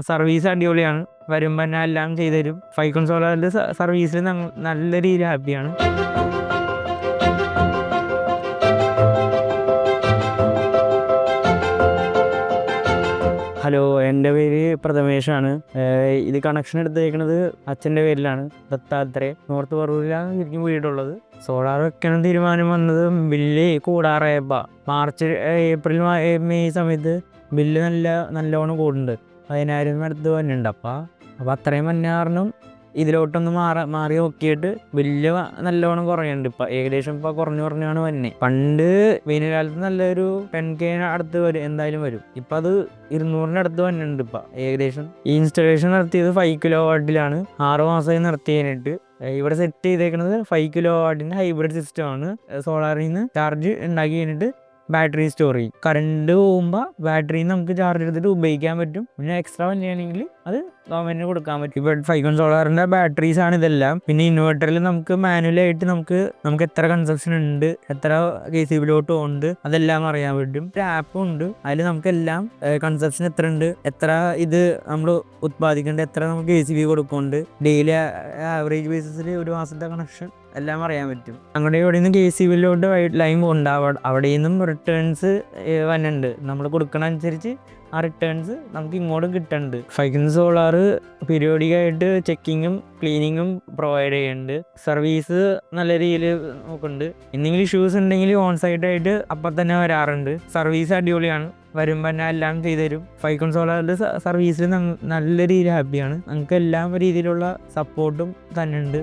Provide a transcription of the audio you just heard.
Service അടിപൊളിയാണ്. വരുമ്പോൾ തന്നെ എല്ലാം ചെയ്തു തരും. ഫൈക്കൺ സോളാറിൻ്റെ സർവീസിൽ നല്ല രീതിയിൽ ഹാപ്പിയാണ്. ഹലോ, എൻ്റെ പേര് പ്രഥമേഷാണ്. ഇത് കണക്ഷൻ എടുത്തേക്കുന്നത് അച്ഛൻ്റെ പേരിലാണ്. ദത്താത്രേ, നോർത്ത് പറവൂരിലാണ് ശരിക്കും വീടുള്ളത്. സോളാർ വെക്കണം തീരുമാനം വന്നത് ബില്ല് കൂടാറായപ്പോൾ മാർച്ച്, ഏപ്രിൽ, മെയ് സമയത്ത് ബില്ല് നല്ലോണം കൂടുന്നുണ്ട്. 10,000 അടുത്ത് വന്നിട്ടുണ്ട്. അപ്പോൾ അത്രയും വന്ന കാരണം ഇതിലോട്ടൊന്ന് മാറി നോക്കിയിട്ട് ബില്ല് നല്ലോണം കുറയുന്നുണ്ട്. ഇപ്പം ഏകദേശം കുറഞ്ഞാണ് വന്നെ. പണ്ട് വേനൽക്കാലത്ത് നല്ലൊരു 10K അടുത്ത് എന്തായാലും വരും. ഇപ്പം അത് 200 അടുത്ത് വന്നിട്ടുണ്ട്. ഇപ്പം ഏകദേശം ഈ ഇൻസ്റ്റലേഷൻ നടത്തിയത് 5 kW 6 മാസമായി നടത്തി കഴിഞ്ഞിട്ട്. ഇവിടെ സെറ്റ് ചെയ്തേക്കുന്നത് 5 kW ഹൈബ്രിഡ് സിസ്റ്റമാണ്. സോളാറിൽ നിന്ന് ചാർജ് ഉണ്ടാക്കി കഴിഞ്ഞിട്ട് ബാറ്ററി സ്റ്റോർ ചെയ്യും. കറണ്ട് പോകുമ്പോൾ ബാറ്ററിയിൽ നമുക്ക് ചാർജ് എടുത്തിട്ട് ഉപയോഗിക്കാൻ പറ്റും. പിന്നെ എക്സ്ട്രാ വന്നെയാണെങ്കിൽ അത് ഗവൺമെന്റിന് കൊടുക്കാൻ പറ്റും. ഇപ്പോൾ ഫൈക്കൺ സോളാറിൻ്റെ ബാറ്ററീസ് ആണ് ഇതെല്ലാം. പിന്നെ ഇൻവെർട്ടറിൽ നമുക്ക് മാനുവലായിട്ട് നമുക്ക് എത്ര കൺസപ്ഷൻ ഉണ്ട്, എത്ര KCBയിലോട്ട് ഉണ്ട്, അതെല്ലാം അറിയാൻ പറ്റും. ഒരു ആപ്പും ഉണ്ട്. അതിൽ നമുക്കെല്ലാം കൺസപ്ഷൻ എത്ര ഉണ്ട്, എത്ര ഇത് നമ്മൾ ഉത്പാദിക്കേണ്ടത്, എത്ര നമുക്ക് KCB കൊടുക്കുന്നുണ്ട്, ഡെയിലി ആവറേജ് ബേസിസിൽ ഒരു മാസത്തെ കണക്ഷൻ എല്ലാം അറിയാൻ പറ്റും. ഞങ്ങളുടെ ഇവിടെ നിന്ന് KCBയിലോട്ട് ലൈൻ ഉണ്ടാവും. അവിടെ നിന്നും റിട്ടേൺസ് വന്നിട്ടുണ്ട്. നമ്മൾ കൊടുക്കണ അനുസരിച്ച് ആ റിട്ടേൺസ് നമുക്ക് ഇങ്ങോട്ടും കിട്ടുന്നുണ്ട്. ഫൈക്കൺ സോളാർ പീരിയോഡിക്കായിട്ട് ചെക്കിങ്ങും ക്ലീനിങ്ങും പ്രൊവൈഡ് ചെയ്യുന്നുണ്ട്. സർവീസ് നല്ല രീതിയിൽ നോക്കുന്നുണ്ട്. എന്തെങ്കിലും ഇഷ്യൂസ് ഉണ്ടെങ്കിൽ ഓൺ സൈറ്റായിട്ട് അപ്പം തന്നെ വരാറുണ്ട്. സർവീസ് അടിപൊളിയാണ്. വരുമ്പോൾ തന്നെ എല്ലാം ചെയ്തു തരും. ഫൈക്കൺ സോളാറിൻ്റെ സർവീസിൽ നല്ല രീതിയിൽ ഹാപ്പിയാണ്. നമുക്ക് എല്ലാ രീതിയിലുള്ള സപ്പോർട്ടും തന്നെ ഉണ്ട്.